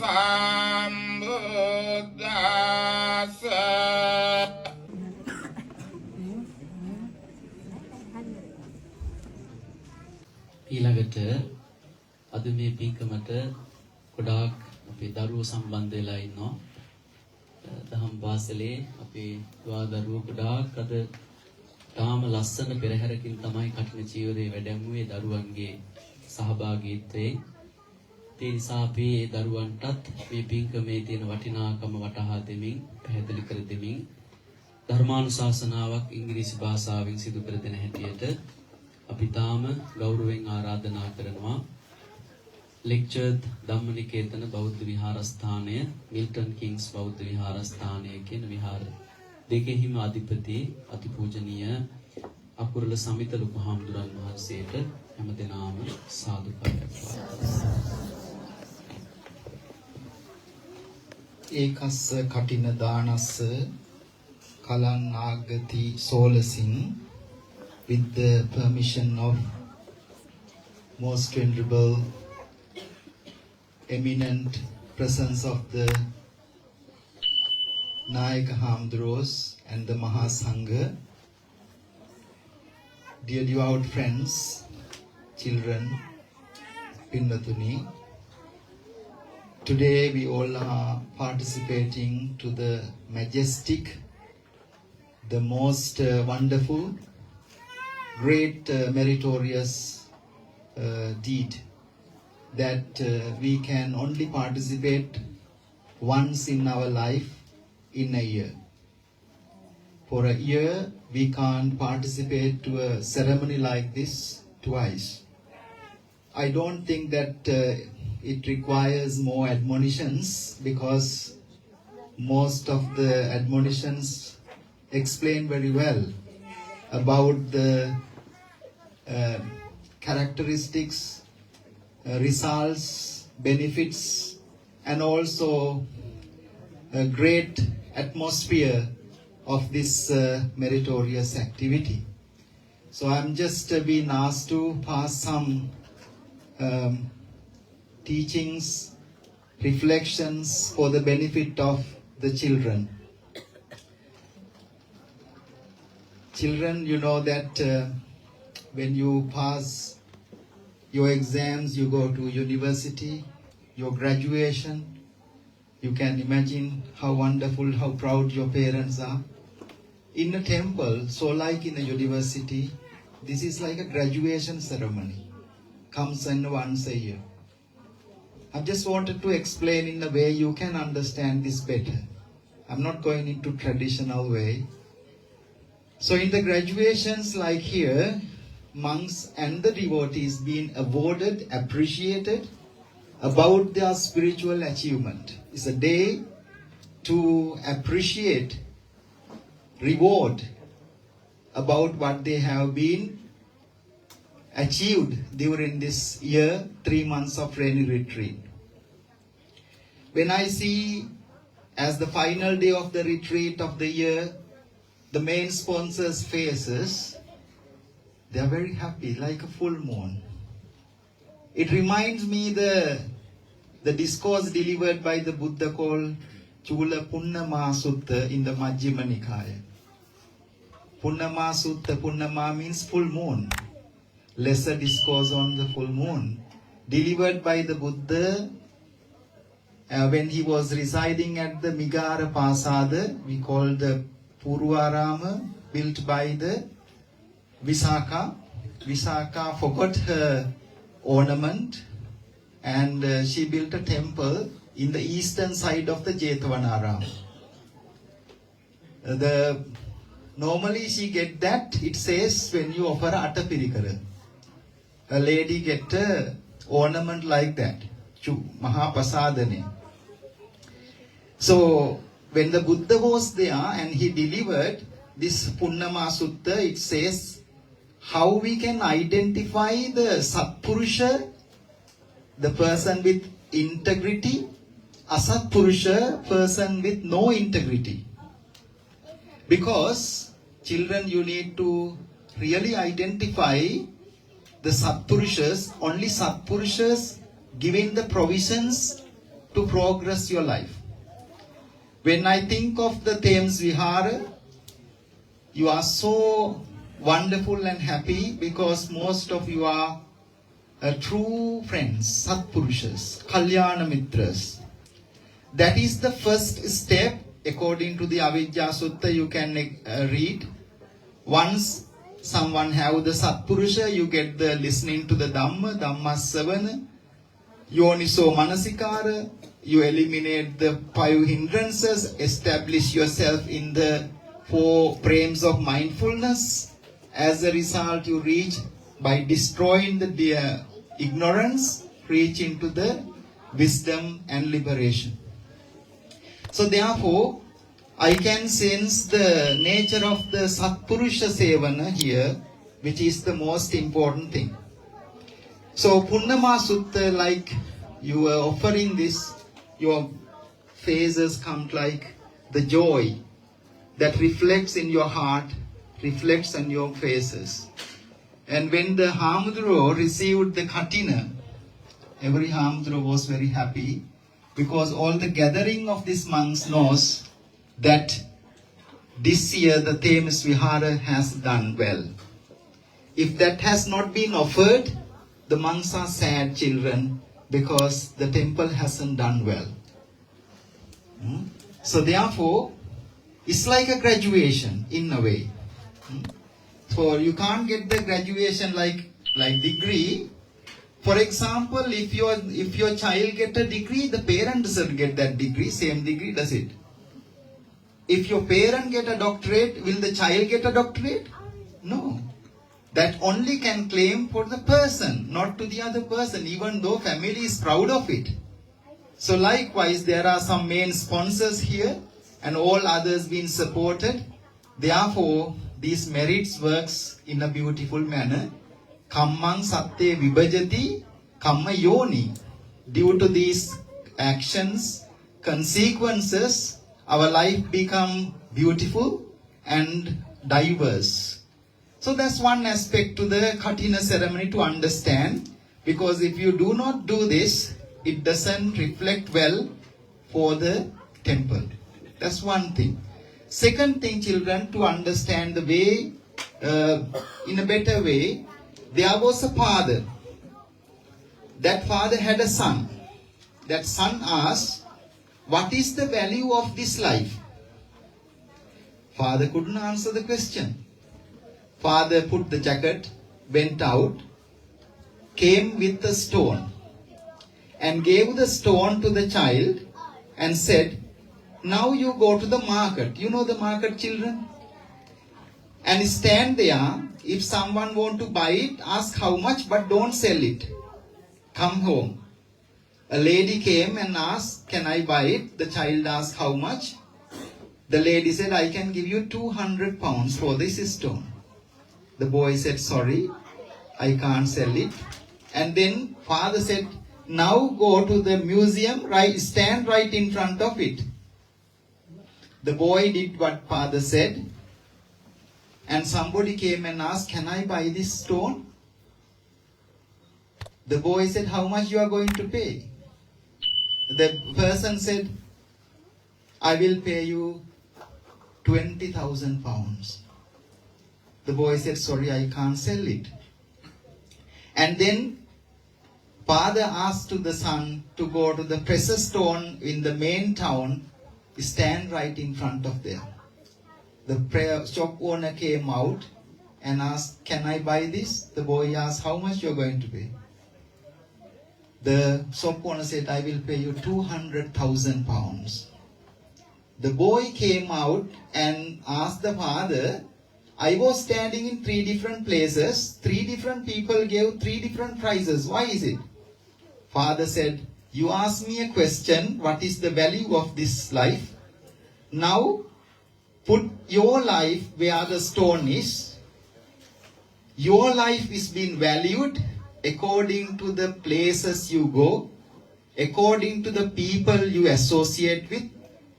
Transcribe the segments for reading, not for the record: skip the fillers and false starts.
Sambuddhassa. ඊළඟට අද මේ පින්කමට ගොඩාක් අපේ දරුවෝ සම්බන්ධ වෙලා ඉන්නවා. දහම් පාසලේ අපේ දුවා දරුවෝ ගොඩාක් අද තාම ලස්සන පෙරහැරකින් තමයි කටින චීවරයේ වැඩැමුවේ දරුවන්ගේ සහභාගීත්වයෙන්. ඒ නිසා අපි මේ දරුවන්ටත් මේ පින්කමේ තියෙන වටිනාකම වටහා දෙමින් පැහැදිලි කර දෙමින් ධර්මානුශාසනාවක් ඉංග්‍රීසි භාෂාවෙන් සිදු කර දෙන හැටියට අපි තාම ගෞරවයෙන් ආරාධනා කරනවා ලෙක්චර්ඩ් ධම්මනිකේතන බෞද්ධ විහාරස්ථානය මිල්ටන් කිංස් බෞද්ධ විහාරස්ථානය කියන විහාර දෙකෙහිම අධිපති අතිපූජනීය අකුරල සමිත ලොකු හාමුදුරන් වහන්සේට හැමදෙනාම සාදුකාරයක් ඒකස්ස කටින දානස්ස කලං ආගති සෝලසින් with the permission of most venerable eminent presence of the Nayaka Hamduros and the Mahasangha, dear devout friends, children, Pinvatuni, today we all are participating to the majestic, the most wonderful, great meritorious deed that we can only participate once in our life in a year. For a year we can't participate to a ceremony like this twice. I don't think that it requires more admonitions, because most of the admonitions explain very well about the characteristics, results, benefits, and also a great atmosphere of this meritorious activity. So I'm just being asked to pass some teachings, reflections for the benefit of the children. Children, you know that when you pass your exams, you go to university, your graduation, you can imagine how wonderful, how proud your parents are. In a temple, so like in a university, this is like a graduation ceremony. Comes in once a year. I just wanted to explain in a way you can understand this better. I'm not going into traditional way. So in the graduations like here, monks and the devotees being awarded, appreciated about their spiritual achievement. It's a day to appreciate, reward about what they have been achieved during this year, 3 months of rainy retreat. When I see as the final day of the retreat of the year, the main sponsors' faces, they are very happy, like a full moon. It reminds me the discourse delivered by the Buddha called Chula Punnama Sutta in the Majjhima Nikaya. Punnama Sutta, Punnama means full moon. Lesser discourse on the full moon. Delivered by the Buddha when he was residing at the Migara Pasada, we call the Purvarama, built by the Visakha. Visakha forgot her ornament and she built a temple in the eastern side of the Jetavanaram. Normally she get that, it says when you offer Atapirikara. A lady get a ornament like that, Mahapasadane. So when the Buddha was there and he delivered this Punnama Sutta, it says how we can identify the Satpurusha, the person with integrity, Asatpurusha, person with no integrity. Because children, you need to really identify the Satpurushas. Only Satpurushas giving the provisions to progress your life. When I think of the Thames Vihara, you are so wonderful and happy because most of you are true friends, Satpurushas, Kalyana Mitras. That is the first step according to the Avijja Sutta you can read. Once someone have the Satpurusha, you get the listening to the Dhamma, Dhamma Savana, Yoniso Manasikara, you eliminate the 5 hindrances, establish yourself in the 4 frames of mindfulness. As a result, you reach, by destroying the ignorance, reach into the wisdom and liberation. So therefore, I can sense the nature of the Satpurusha Sevana here, which is the most important thing. So Punnama Sutta, like you are offering this, your faces come like the joy that reflects in your heart, reflects on your faces. And when the Hamudro received the Katina, every Hamudro was very happy because all the gathering of these monks knows that this year the Thames Vihara has done well. If that has not been offered, the monks are sad children because the temple hasn't done well. So therefore, it's like a graduation in a way. So you can't get the graduation like degree. For example, if your child get a degree, the parent doesn't get that degree, same degree, does it? If your parent get a doctorate, will the child get a doctorate? No. That only can claim for the person, not to the other person, even though family is proud of it. So likewise, there are some main sponsors here and all others being supported. Therefore, these merits works in a beautiful manner. Kammang satte vibhajati kamma yoni. Due to these actions, consequences, our life become beautiful and diverse. So that's one aspect to the Katina ceremony to understand, because if you do not do this, it doesn't reflect well for the temple. That's one thing. Second thing, children, to understand the way, in a better way, there was a father. That father had a son. That son asked, what is the value of this life? Father couldn't answer the question. Father put the jacket, went out, came with a stone and gave the stone to the child and said, now you go to the market. You know the market, children? And stand there. If someone want to buy it, ask how much, but don't sell it. Come home. A lady came and asked, can I buy it? The child asked how much. The lady said, I can give you 200 pounds for this stone. The boy said, sorry, I can't sell it. And then father said, now go to the museum, stand right in front of it. The boy did what father said. And somebody came and asked, can I buy this stone? The boy said, how much you are going to pay? The person said, I will pay you 20,000 pounds. The boy said, sorry, I can't sell it. And then father asked to the son to go to the precious stone in the main town, stand right in front of there. The shop owner came out and asked, can I buy this? The boy asked, how much you are going to pay? The shop owner said, I will pay you 200,000 pounds. The boy came out and asked the father, I was standing in 3 different places, 3 different people gave 3 different prices. Why is it? Father said, you asked me a question, what is the value of this life? Now, put your life where the stone is. Your life is being valued according to the places you go, according to the people you associate with,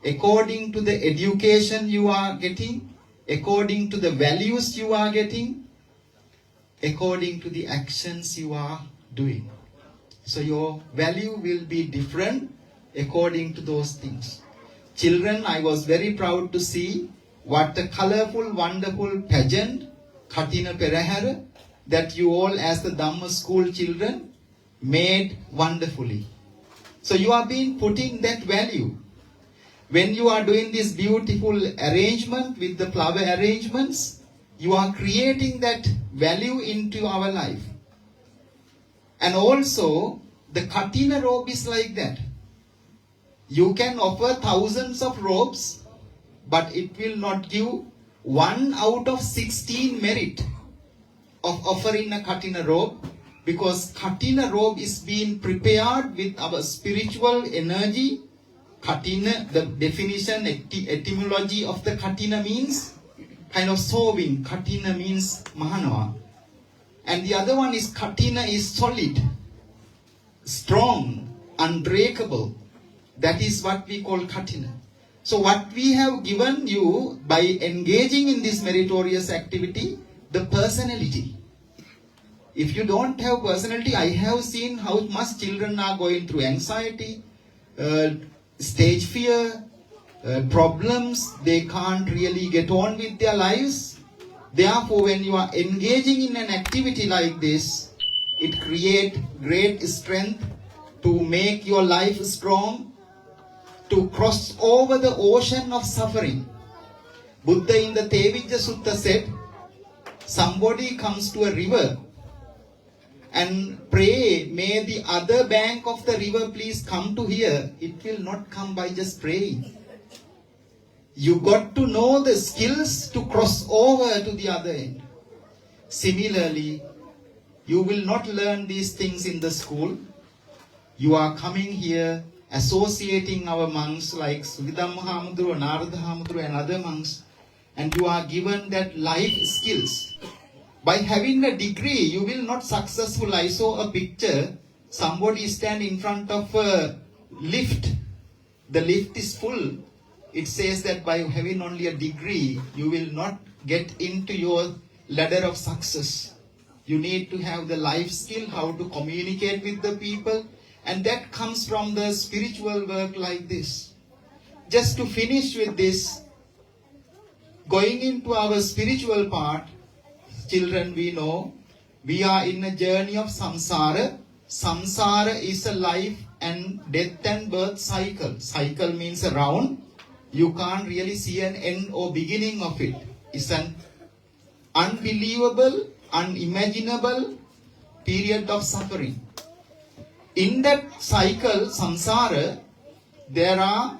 according to the education you are getting, according to the values you are getting, according to the actions you are doing. So your value will be different according to those things. Children, I was very proud to see what a colorful, wonderful pageant, Katina Perahara, that you all as the Dhamma school children made wonderfully. So you are being putting that value. When you are doing this beautiful arrangement with the flower arrangements, you are creating that value into our life. And also, the Katina robe is like that. You can offer thousands of robes, but it will not give 1 out of 16 merit of offering a Katina robe, because Katina robe is being prepared with our spiritual energy. Katina, the definition, etymology of the Katina means kind of sowing. Katina means Mahanawa. And the other one is Katina is solid, strong, unbreakable. That is what we call Katina. So what we have given you by engaging in this meritorious activity, the personality. If you don't have personality, I have seen how much children are going through anxiety, stage fear, problems. They can't really get on with their lives. Therefore, when you are engaging in an activity like this, it creates great strength to make your life strong, to cross over the ocean of suffering. Buddha in the Tevijja Sutta said, somebody comes to a river and pray, may the other bank of the river please come to here. It will not come by just praying. You got to know the skills to cross over to the other end. Similarly, you will not learn these things in the school. You are coming here, associating our monks like Sugidamma Hamudru, Narada Hamudru and other monks, and you are given that life skills. By having a degree, you will not successful. I saw a picture, somebody stand in front of a lift. The lift is full. It says that by having only a degree, you will not get into your ladder of success. You need to have the life skill, how to communicate with the people, and that comes from the spiritual work like this. Just to finish with this, going into our spiritual part, children, we know we are in a journey of samsara. Samsara is a life and death and birth cycle. Cycle means a round. You can't really see an end or beginning of it. It's an unbelievable, unimaginable period of suffering. In that cycle, samsara, there are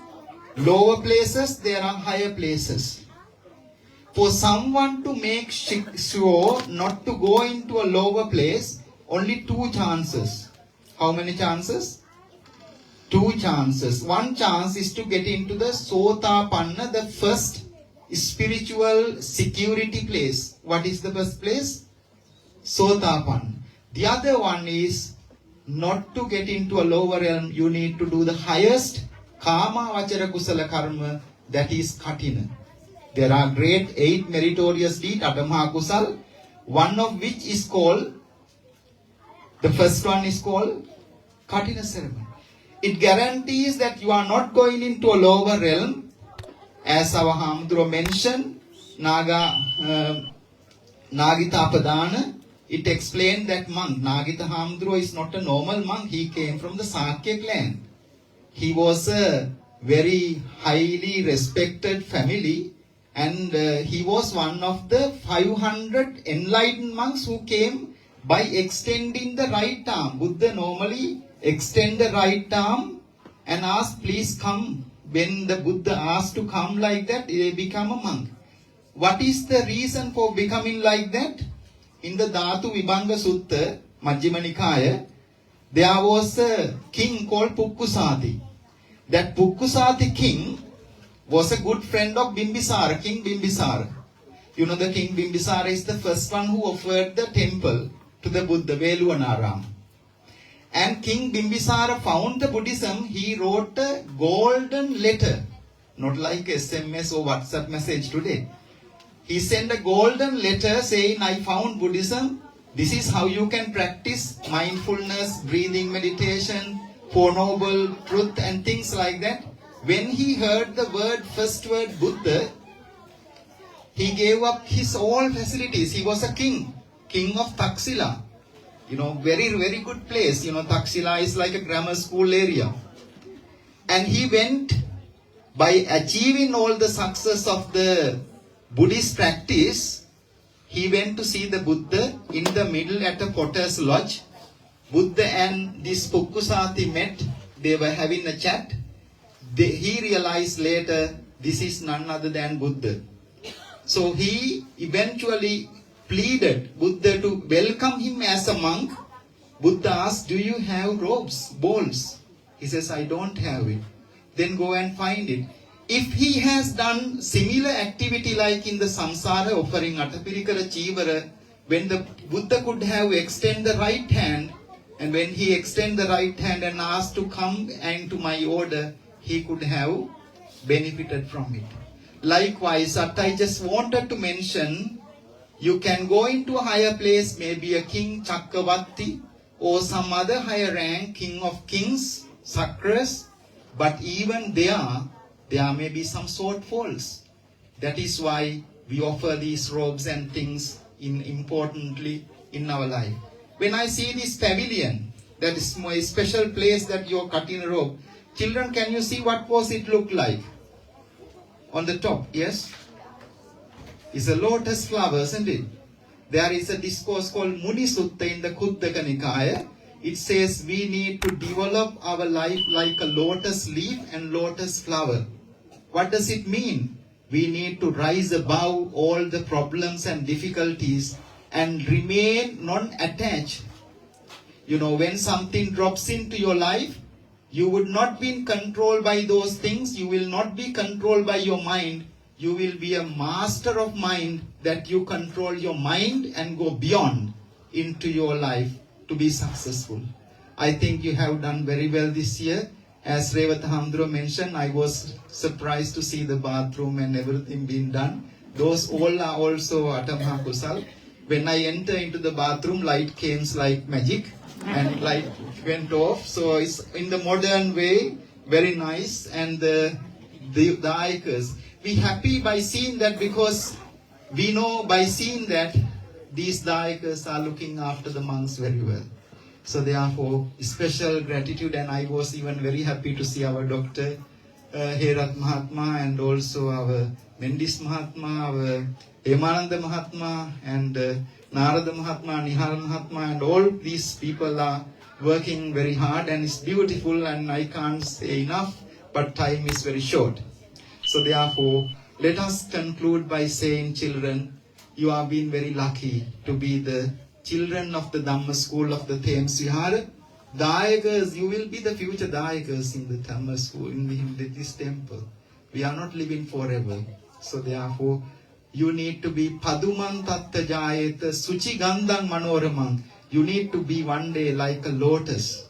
lower places, there are higher places. For someone to make sure not to go into a lower place, only 2 chances. How many chances? 2 chances. One chance is to get into the Sotapanna, the first spiritual security place. What is the first place? Sotapanna. The other one is not to get into a lower realm. You need to do the highest Kama Vachara Kusala Karma, that is Katina. There are great 8 meritorious deeds, Adama Kusal, one of which is called, the first one is called Katina ceremony. It guarantees that you are not going into a lower realm. As our Hamdro mentioned, Nagita Padana, it explained that monk, Nagita Hamdro, is not a normal monk. He came from the Sakya clan. He was a very highly respected family, and he was one of the 500 enlightened monks who came by extending the right arm. Buddha normally extend the right arm and ask, please come. When the Buddha asked to come like that, they become a monk. What is the reason for becoming like that? In the Dhatu Vibhanga Sutta, Majjhima Nikaya, there was a king called Pukkusati. That Pukkusati king was a good friend of Bimbisara, King Bimbisara. You know, the King Bimbisara is the first one who offered the temple to the Buddha, Veluvanarama. And King Bimbisara found the Buddhism. He wrote a golden letter, not like SMS or WhatsApp message today. He sent a golden letter saying, I found Buddhism, This is how you can practice mindfulness, breathing meditation, Four Noble Truth and things like that. When he heard the first word Buddha, he gave up his all facilities. He was a king of Taxila. Very, very good place. Taxila is like a grammar school area. And he went, by achieving all the success of the Buddhist practice, he went to see the Buddha in the middle at a potter's lodge. Buddha and this Pukkusati met. They were having a chat. He realized later, this is none other than Buddha. So he eventually pleaded Buddha to welcome him as a monk. Buddha asked, do you have robes, bowls? He says, I don't have it. Then go and find it. If he has done similar activity like in the samsara offering Atapirikara Chivara, when the Buddha could have extend the right hand, and when he extend the right hand and asked to come and to my order, he could have benefited from it. Likewise, I just wanted to mention, you can go into a higher place, maybe a king, Chakravarti, or some other higher rank, king of kings, Sakras, but even there may be some shortfalls. That is why we offer these robes and things importantly in our life. When I see this pavilion, that is my special place that your Katina robe, children, can you see what was it look like? On the top, yes? It's a lotus flower, isn't it? There is a discourse called Muni Sutta in the Khuddaka Nikaya. It says we need to develop our life like a lotus leaf and lotus flower. What does it mean? We need to rise above all the problems and difficulties and remain non-attached. When something drops into your life, you would not be controlled by those things. You will not be controlled by your mind. You will be a master of mind, that you control your mind and go beyond into your life to be successful. I think you have done very well this year. As Rev Akurala mentioned, I was surprised to see the bathroom and everything being done. Those all are also Atamaha Kusal. When I enter into the bathroom, light came like magic and light went off. So it's in the modern way, very nice. And the Daikas, we happy by seeing that, because we know by seeing that these Daikas are looking after the monks very well. So therefore, special gratitude, and I was even very happy to see our Dr. Herat Mahatma and also our Mendis Mahatma, our Hemananda Mahatma and Narada Mahatma, Nihara Mahatma, and all these people are working very hard, and it's beautiful, and I can't say enough, but time is very short. So therefore, let us conclude by saying, children, you have been very lucky to be the children of the Dhamma school of the Thames Vihara. Dayakas, you will be the future Dayakas in the Dhamma school, in this temple. We are not living forever. So therefore, you need to be Paduman Tatta Jayeta Suchi Gandang Manoramang. You need to be one day like a lotus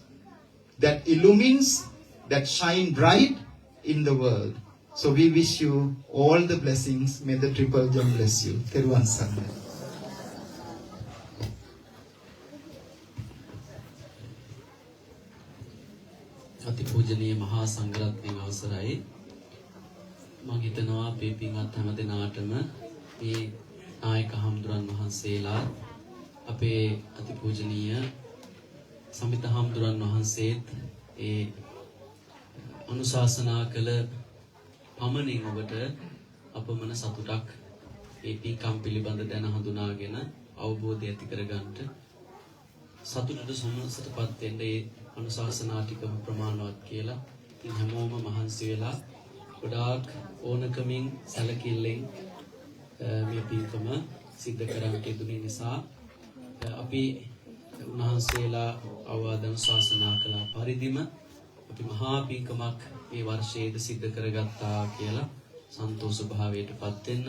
that illumines, that shine bright in the world. So we wish you all the blessings. May the Triple Gem bless you. Theruvan Saranai. අතිපූජනීය මහා සංඝරත්නයේ අවසරයි මම හිතනවා අපේ පින්වත් හැම දෙනාටම මේ නායක හම්දුරන් වහන්සේලා අපේ අතිපූජනීය සමිත හම්දුරන් වහන්සේත් ඒ අනුශාසනා කළ පමණින් ඔබට අපමණ සතුටක් ඒ පින්කම් පිළිබඳ දැන හඳුනාගෙන අවබෝධය ඇති කරගන්නට සතුටට සමසටපත් වෙන්න ඒ අනුශාසනා ටිකම ප්‍රමාණවත් කියලා ඉතින් හැමෝම මහන්සි වෙලා ගොඩාක් ඕනකමින් සැලකිල්ලෙන් මේ පින්කම සිද්ධ කරන්නට යෙදුනේ නිසා අපි උන්වහන්සේලා අවවාද අනුශාසනා කළ පරිදිම අපි මහා පින්කමක් මේ වර්ෂයේද සිද්ධ කරගත්තා කියලා සන්තෝෂ භාවයටපත් වෙන්න